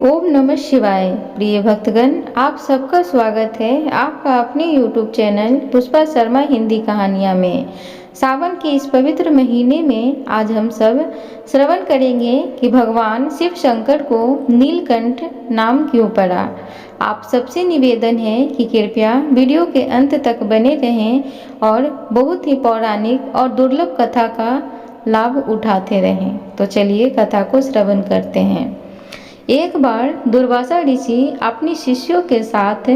ओम नमः शिवाय। प्रिय भक्तगण, आप सबका स्वागत है आपका अपने YouTube चैनल पुष्पा शर्मा हिंदी कहानियाँ में। सावन के इस पवित्र महीने में आज हम सब श्रवण करेंगे कि भगवान शिव शंकर को नीलकंठ नाम क्यों पड़ा। आप सबसे निवेदन है कि कृपया वीडियो के अंत तक बने रहें और बहुत ही पौराणिक और दुर्लभ कथा का लाभ उठाते रहें। तो चलिए कथा को श्रवण करते हैं। एक बार दुर्वासा ऋषि अपने शिष्यों के साथ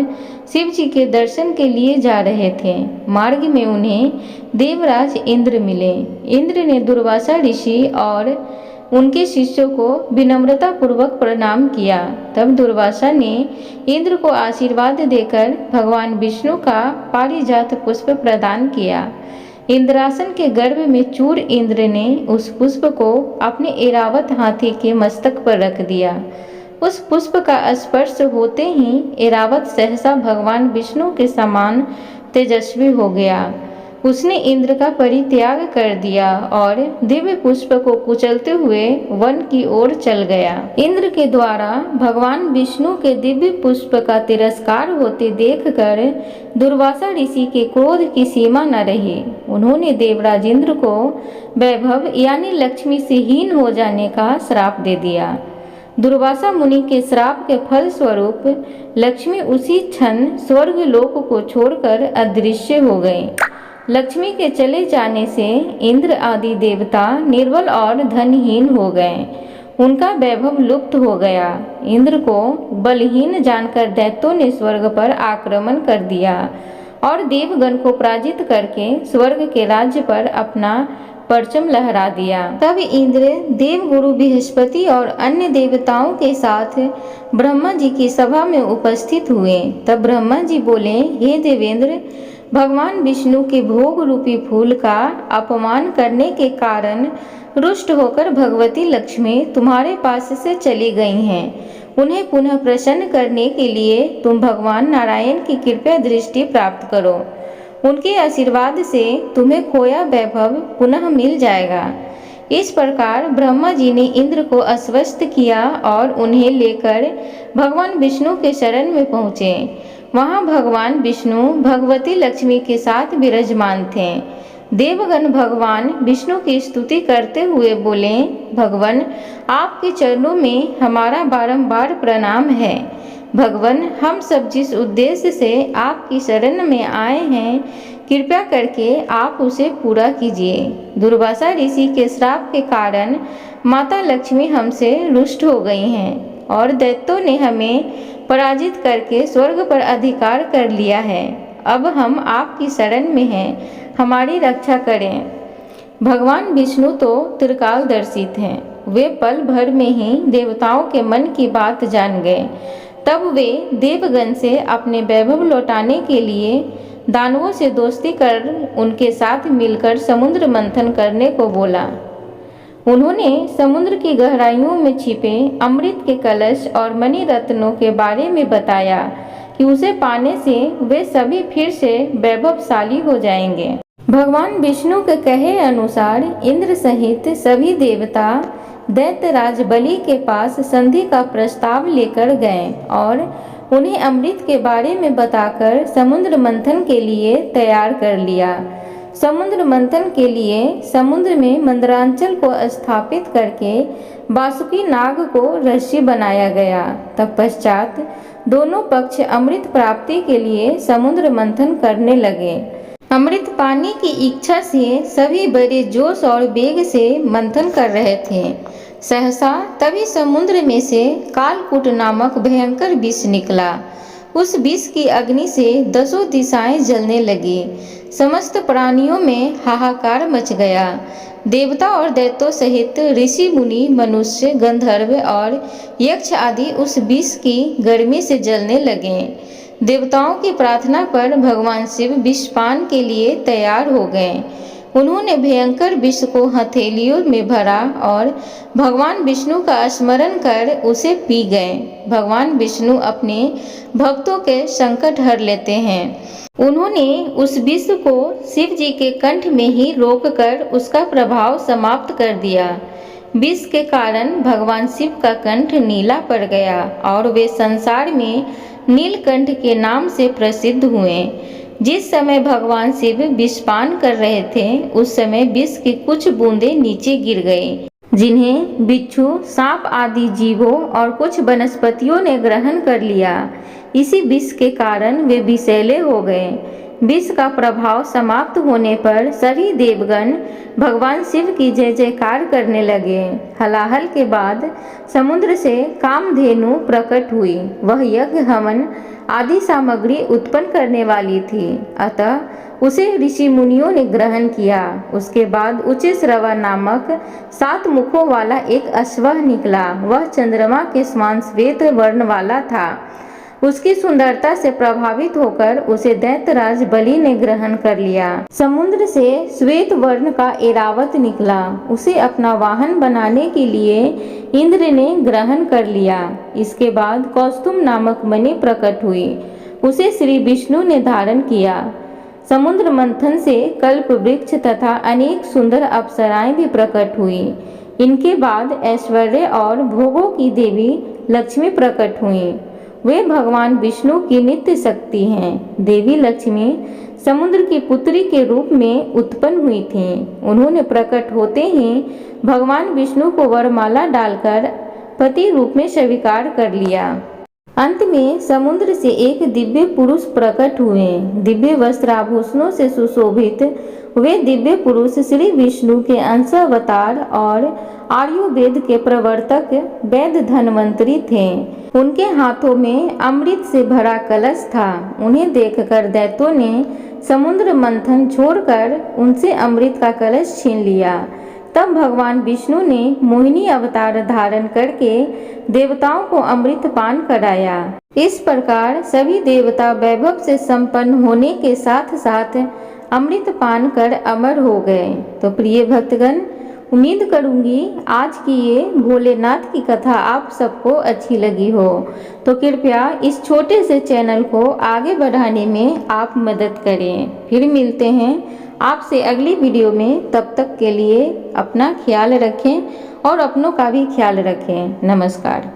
शिव जी के दर्शन के लिए जा रहे थे। मार्ग में उन्हें देवराज इंद्र मिले। इंद्र ने दुर्वासा ऋषि और उनके शिष्यों को विनम्रता पूर्वक प्रणाम किया। तब दुर्वासा ने इंद्र को आशीर्वाद देकर भगवान विष्णु का पारिजात पुष्प प्रदान किया। इंद्रासन के गर्भ में चूर इंद्र ने उस पुष्प को अपने ऐरावत हाथी के मस्तक पर रख दिया। उस पुष्प का स्पर्श होते ही ऐरावत सहसा भगवान विष्णु के समान तेजस्वी हो गया। उसने इंद्र का परित्याग कर दिया और दिव्य पुष्प को कुचलते हुए वन की ओर चल गया। इंद्र के द्वारा भगवान विष्णु के दिव्य पुष्प का तिरस्कार होते देखकर दुर्वासा ऋषि के क्रोध की सीमा न रही। उन्होंने देवराज इंद्र को वैभव यानी लक्ष्मी से हीन हो जाने का श्राप दे दिया। दुर्वासा मुनि के श्राप के फल स्वरूप लक्ष्मी उसी क्षण स्वर्ग लोक को छोड़कर अदृश्य हो गए। लक्ष्मी के चले जाने से इंद्र आदि देवता निर्बल और धनहीन हो गए। उनका वैभव लुप्त हो गया। इंद्र को बलहीन जानकर दैत्यों ने स्वर्ग पर आक्रमण कर दिया और देवगण को पराजित करके स्वर्ग के राज्य पर अपना परचम लहरा दिया। तब इंद्र देवगुरु बृहस्पति और अन्य देवताओं के साथ ब्रह्मा जी की सभा में उपस्थित हुए। तब ब्रह्मा जी बोले, हे देवेंद्र, भगवान विष्णु के भोग रूपी फूल का अपमान करने के कारण रुष्ट होकर भगवती लक्ष्मी तुम्हारे पास से चली गई हैं। उन्हें पुनः प्रसन्न करने के लिए तुम भगवान नारायण की कृपा दृष्टि प्राप्त करो। उनके आशीर्वाद से तुम्हें खोया वैभव पुनः मिल जाएगा। इस प्रकार ब्रह्मा जी ने इंद्र को आश्वस्त किया और उन्हें लेकर भगवान विष्णु के शरण में पहुँचे। वहाँ भगवान विष्णु भगवती लक्ष्मी के साथ विराजमान थे। देवगण भगवान विष्णु की स्तुति करते हुए बोले, भगवान, आपके चरणों में हमारा बारंबार प्रणाम है। भगवान, हम सब जिस उद्देश्य से आपकी शरण में आए हैं, कृपया करके आप उसे पूरा कीजिए। दुर्वासा ऋषि के श्राप के कारण माता लक्ष्मी हमसे रुष्ट हो गई हैं और दैत्यों ने हमें पराजित करके स्वर्ग पर अधिकार कर लिया है। अब हम आपकी शरण में हैं, हमारी रक्षा करें। भगवान विष्णु तो त्रिकालदर्शी थे। वे पल भर में ही देवताओं के मन की बात जान गए। तब वे देवगण से अपने वैभव लौटाने के लिए दानवों से दोस्ती कर उनके साथ मिलकर समुद्र मंथन करने को बोला। उन्होंने समुद्र की गहराइयों में छिपे अमृत के कलश और मणि रत्नों के बारे में बताया कि उसे पाने से वे सभी फिर से वैभवशाली हो जाएंगे। भगवान विष्णु के कहे अनुसार इंद्र सहित सभी देवता दैत्यराज बलि के पास संधि का प्रस्ताव लेकर गए और उन्हें अमृत के बारे में बताकर समुद्र मंथन के लिए तैयार कर लिया। समुद्र मंथन के लिए समुद्र में मंदरांचल को स्थापित करके वासुकी नाग को रस्सी बनाया गया। तत्पश्चात दोनों पक्ष अमृत प्राप्ति के लिए समुद्र मंथन करने लगे। अमृत पाने की इच्छा से सभी बड़े जोश और वेग से मंथन कर रहे थे। सहसा तभी समुद्र में से कालकूट नामक भयंकर विष निकला। उस विष की अग्नि से 10 दिशाएं जलने लगी। समस्त प्राणियों में हाहाकार मच गया। देवता और दैत्यों सहित ऋषि मुनि मनुष्य गंधर्व और यक्ष आदि उस विष की गर्मी से जलने लगे। देवताओं की प्रार्थना पर भगवान शिव विषपान के लिए तैयार हो गए। उन्होंने भयंकर विष को हथेलियों में भरा और भगवान विष्णु का स्मरण कर उसे पी गए। भगवान विष्णु अपने भक्तों के संकट हर लेते हैं। उन्होंने उस विष को शिव जी के कंठ में ही रोककर उसका प्रभाव समाप्त कर दिया। विष के कारण भगवान शिव का कंठ नीला पड़ गया और वे संसार में नीलकंठ के नाम से प्रसिद्ध हुए। जिस समय भगवान शिव विषपान कर रहे थे उस समय विष की कुछ बूंदें नीचे गिर गई, जिन्हें बिच्छू, सांप आदि जीवों और कुछ वनस्पतियों ने ग्रहण कर लिया। इसी विष के कारण वे विषैले हो गए। विष का प्रभाव समाप्त होने पर सभी देवगण भगवान शिव की जय जयकार करने लगे। हलाहल के बाद समुद्र से कामधेनु प्रकट हुई। वह यज्ञ हवन आदि सामग्री उत्पन्न करने वाली थी, अतः उसे ऋषि मुनियों ने ग्रहण किया। उसके बाद उच्चैःश्रवा नामक 7 मुखों वाला एक अश्वः निकला। वह चंद्रमा के समान श्वेत वर्ण वाला था। उसकी सुंदरता से प्रभावित होकर उसे दैत्यराज बलि ने ग्रहण कर लिया। समुद्र से श्वेत वर्ण का ऐरावत निकला। उसे अपना वाहन बनाने के लिए इंद्र ने ग्रहण कर लिया। इसके बाद कौस्तुभ नामक मणि प्रकट हुई। उसे श्री विष्णु ने धारण किया। समुद्र मंथन से कल्प वृक्ष तथा अनेक सुंदर अप्सराएं भी प्रकट हुई। इनके बाद ऐश्वर्य और भोगों की देवी लक्ष्मी प्रकट हुई। वे भगवान विष्णु की नित्य शक्ति हैं। देवी लक्ष्मी समुद्र की पुत्री के रूप में उत्पन्न हुई थीं। उन्होंने प्रकट होते ही भगवान विष्णु को वरमाला डालकर पति रूप में स्वीकार कर लिया। अंत में समुद्र से एक दिव्य पुरुष प्रकट हुए। दिव्य वस्त्राभूषणों से सुशोभित वे दिव्य पुरुष श्री विष्णु के अंशावतार और आयुर्वेद के प्रवर्तक वैद्य धन्वंतरी थे। उनके हाथों में अमृत से भरा कलश था। उन्हें देखकर दैत्यों ने समुद्र मंथन छोड़कर उनसे अमृत का कलश छीन लिया। तब भगवान विष्णु ने मोहिनी अवतार धारण करके देवताओं को अमृत पान कराया। इस प्रकार सभी देवता वैभव से संपन्न होने के साथ साथ अमृत पान कर अमर हो गए। तो प्रिय भक्तगण, उम्मीद करूंगी आज की ये भोलेनाथ की कथा आप सबको अच्छी लगी हो। तो कृपया इस छोटे से चैनल को आगे बढ़ाने में आप मदद करें। फिर मिलते हैं आपसे अगली वीडियो में। तब तक के लिए अपना ख्याल रखें और अपनों का भी ख्याल रखें। नमस्कार।